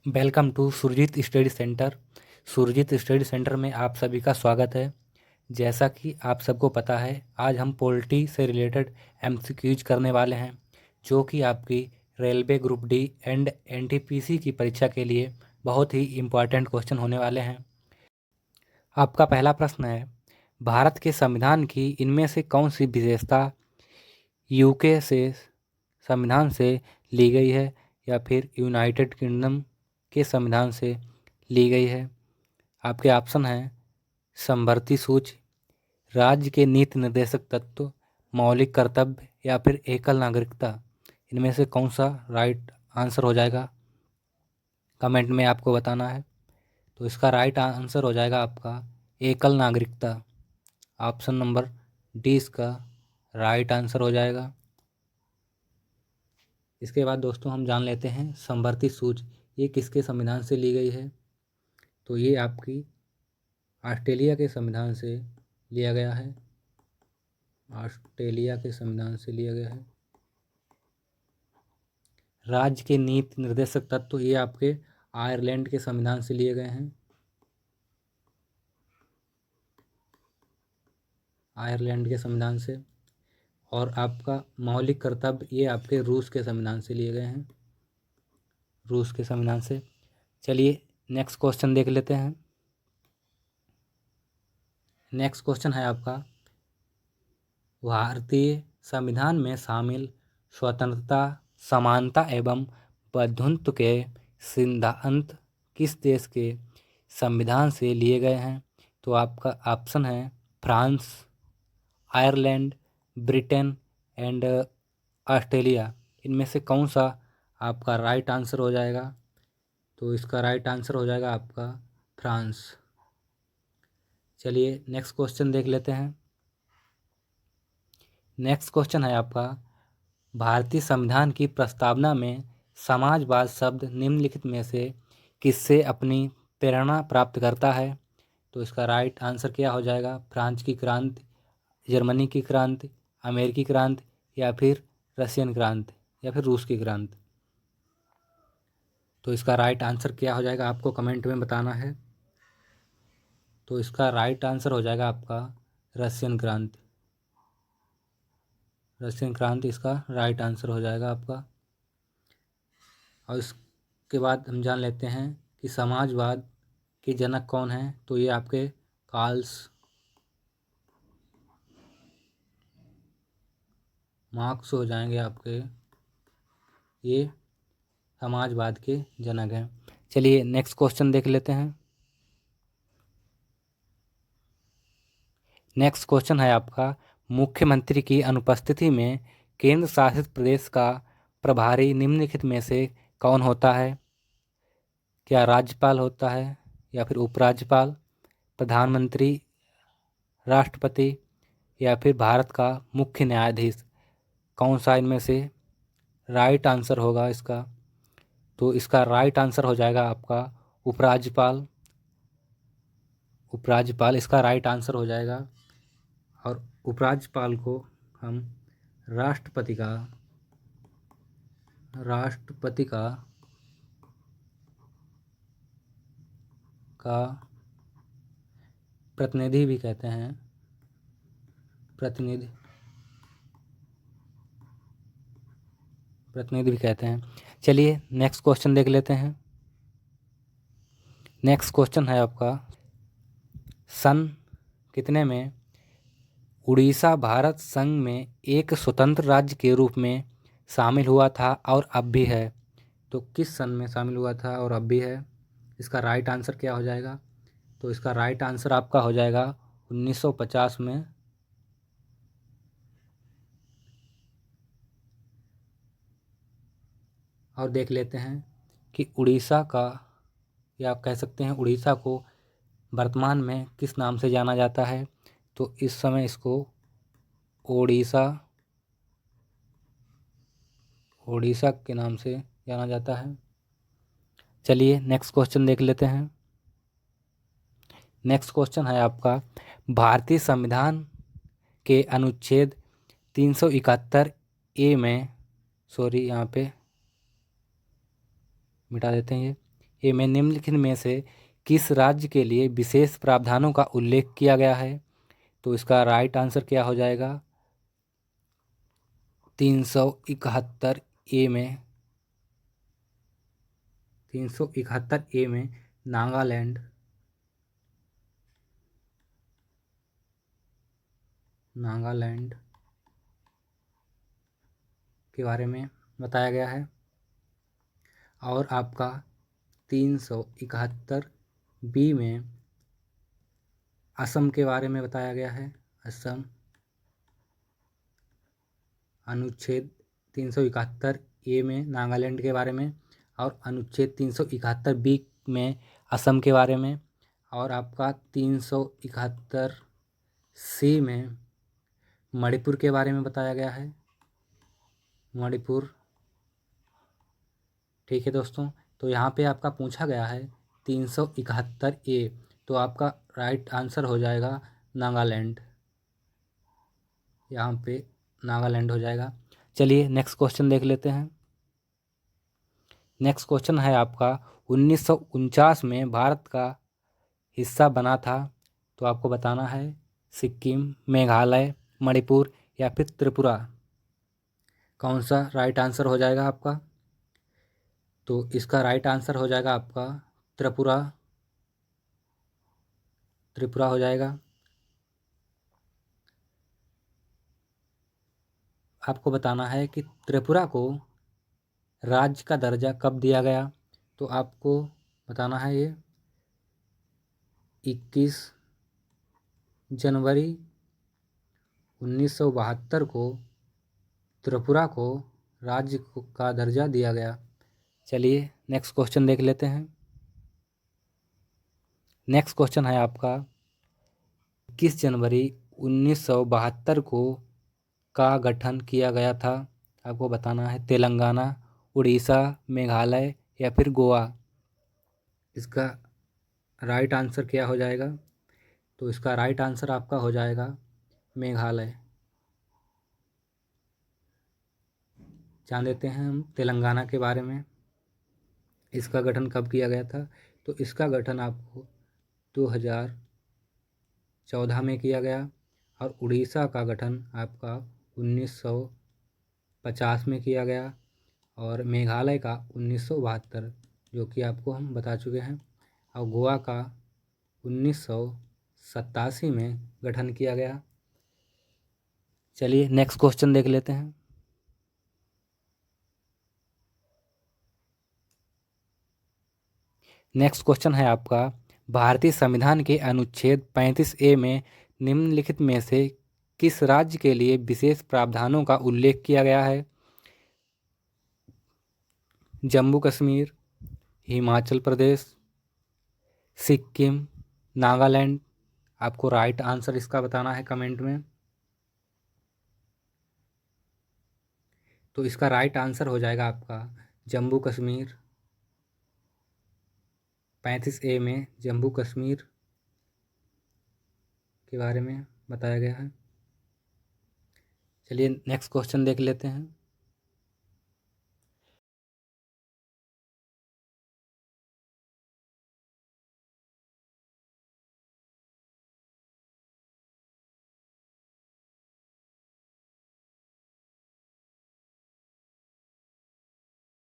Welcome to Surjeet study centre. Surjeet study centre में आप सभी का स्वागत है। जैसा कि आप सबको पता है, आज हम पॉलिटी से रिलेटेड एमसीक्यूज करने वाले हैं, जो कि आपकी railway group D and NTPC की परीक्षा के लिए बहुत ही इम्पॉर्टेंट क्वेश्चन होने वाले हैं। आपका पहला प्रश्न है, भारत के संविधान की इनमें से कौन सी विशेषता यूके से संविधान से ली गई है या फिर यूनाइटेड किंगडम के संविधान से ली गई है? आपके ऑप्शन हैं समवर्ती सूची, राज्य के नीति निर्देशक तत्व, मौलिक कर्तव्य या फिर एकल नागरिकता। इनमें से कौन सा राइट आंसर हो जाएगा, कमेंट में आपको बताना है। तो इसका राइट आंसर हो जाएगा आपका एकल नागरिकता। ऑप्शन नंबर डी इसका राइट आंसर हो जाएगा। इसके बाद दोस्तों हम जान लेते हैं समवर्ती सूच ये किसके संविधान से ली गई है। तो ये आपकी ऑस्ट्रेलिया के संविधान से लिया गया है। ऑस्ट्रेलिया के संविधान से लिया गया है। राज्य के नीति निर्देशक तत्व ये आपके आयरलैंड के संविधान से लिए गए हैं। आयरलैंड के संविधान से। और आपका मौलिक कर्तव्य ये आपके रूस के संविधान से लिए गए हैं। रूस के संविधान से। चलिए नेक्स्ट क्वेश्चन देख लेते हैं। नेक्स्ट क्वेश्चन है आपका, भारतीय संविधान में शामिल स्वतंत्रता, समानता एवं बंधुत्व के सिद्धांत किस देश के संविधान से लिए गए हैं? तो आपका ऑप्शन है France, Ireland, Britain and Australia. इनमें से कौन सा आपका राइट आंसर हो जाएगा? तो इसका राइट आंसर हो जाएगा आपका फ्रांस। चलिए नेक्स्ट क्वेश्चन देख लेते हैं। नेक्स्ट क्वेश्चन है आपका, भारतीय संविधान की प्रस्तावना में समाजवाद शब्द निम्नलिखित में से किससे अपनी प्रेरणा प्राप्त करता है? तो इसका राइट आंसर क्या हो जाएगा? फ्रांस की क्रांति, जर्मनी की क्रांति, अमेरिकी क्रांति या फिर रशियन क्रांति या फिर रूस की क्रांति। तो इसका राइट आंसर क्या हो जाएगा आपको कमेंट में बताना है। तो इसका राइट आंसर हो जाएगा आपका रशियन क्रांति। रशियन क्रांति इसका राइट आंसर हो जाएगा आपका। और इसके बाद हम जान लेते हैं कि समाजवाद के जनक कौन हैं। तो ये आपके कार्ल मार्क्स हो जाएंगे आपके, ये समाजवाद के जनक हैं। चलिए नेक्स्ट क्वेश्चन देख लेते हैं। नेक्स्ट क्वेश्चन है आपका, मुख्यमंत्री की अनुपस्थिति में केंद्र शासित प्रदेश का प्रभारी निम्नलिखित में से कौन होता है? क्या राज्यपाल होता है या फिर उपराज्यपाल, प्रधानमंत्री, राष्ट्रपति या फिर भारत का मुख्य न्यायाधीश? कौन सा इनमें से राइट आंसर होगा इसका? तो इसका राइट आंसर हो जाएगा आपका उपराज्यपाल। उपराज्यपाल इसका राइट आंसर हो जाएगा। और उपराज्यपाल को हम राष्ट्रपति का प्रतिनिधि भी कहते हैं। प्रतिनिधि भी कहते हैं। चलिए नेक्स्ट क्वेश्चन देख लेते हैं। नेक्स्ट क्वेश्चन है आपका, सन कितने में उड़ीसा भारत संघ में एक स्वतंत्र राज्य के रूप में शामिल हुआ था और अब भी है? तो किस सन में शामिल हुआ था और अब भी है? इसका राइट आंसर क्या हो जाएगा? तो इसका राइट आंसर आपका हो जाएगा 1950 में। और देख लेते हैं कि उड़ीसा का, या आप कह सकते हैं उड़ीसा को वर्तमान में किस नाम से जाना जाता है? तो इस समय इसको ओडिशा के नाम से जाना जाता है। चलिए नेक्स्ट क्वेश्चन देख लेते हैं। नेक्स्ट क्वेश्चन है आपका, भारतीय संविधान के अनुच्छेद 371 ए में, सॉरी यहाँ पे मिटा देते हैं ए में निम्नलिखित में से किस राज्य के लिए विशेष प्रावधानों का उल्लेख किया गया है? तो इसका राइट आंसर क्या हो जाएगा? 371 ए में 371 ए में नागालैंड के बारे में बताया गया है। और आपका 371 बी में असम के बारे में बताया गया है। असम अनुच्छेद 371 ए में नागालैंड के बारे में, और अनुच्छेद 371 बी में असम के बारे में, और आपका 371 सी में मणिपुर के बारे में बताया गया है। मणिपुर, ठीक है दोस्तों। तो यहाँ पे आपका पूछा गया है 371 ए, तो आपका राइट आंसर हो जाएगा नागालैंड। यहाँ पे नागालैंड हो जाएगा। चलिए नेक्स्ट क्वेश्चन देख लेते हैं। नेक्स्ट क्वेश्चन है आपका 1949 में भारत का हिस्सा बना था, तो आपको बताना है सिक्किम, मेघालय, मणिपुर या फिर त्रिपुरा। कौन सा राइट आंसर हो जाएगा आपका? तो इसका राइट आंसर हो जाएगा आपका त्रिपुरा। त्रिपुरा हो जाएगा। आपको बताना है कि त्रिपुरा को राज्य का दर्जा कब दिया गया, तो आपको बताना है ये 21 जनवरी 1972 को त्रिपुरा को राज्य का दर्जा दिया गया। चलिए नेक्स्ट क्वेश्चन देख लेते हैं। नेक्स्ट क्वेश्चन है आपका 21 जनवरी 1972 को का गठन किया गया था। आपको बताना है तेलंगाना, उड़ीसा, मेघालय या फिर गोवा। इसका राइट आंसर क्या हो जाएगा? तो इसका राइट आंसर आपका हो जाएगा मेघालय। जान लेते हैं हम तेलंगाना के बारे में। इसका गठन कब किया गया था? तो इसका गठन आपको 2014 में किया गया, और उड़ीसा का गठन आपका 1950 में किया गया, और मेघालय का 1972, जो कि आपको हम बता चुके हैं, और गोवा का 1987 में गठन किया गया। चलिए नेक्स्ट क्वेश्चन देख लेते हैं। नेक्स्ट क्वेश्चन है आपका भारतीय संविधान के अनुच्छेद 35 ए में निम्नलिखित में से किस राज्य के लिए विशेष प्रावधानों का उल्लेख किया गया है? जम्मू कश्मीर, हिमाचल प्रदेश, सिक्किम, नागालैंड। आपको राइट आंसर इसका बताना है कमेंट में। तो इसका राइट आंसर हो जाएगा आपका जम्मू कश्मीर। 35 ए में जम्मू कश्मीर के बारे में बताया गया है। चलिए नेक्स्ट क्वेश्चन देख लेते हैं।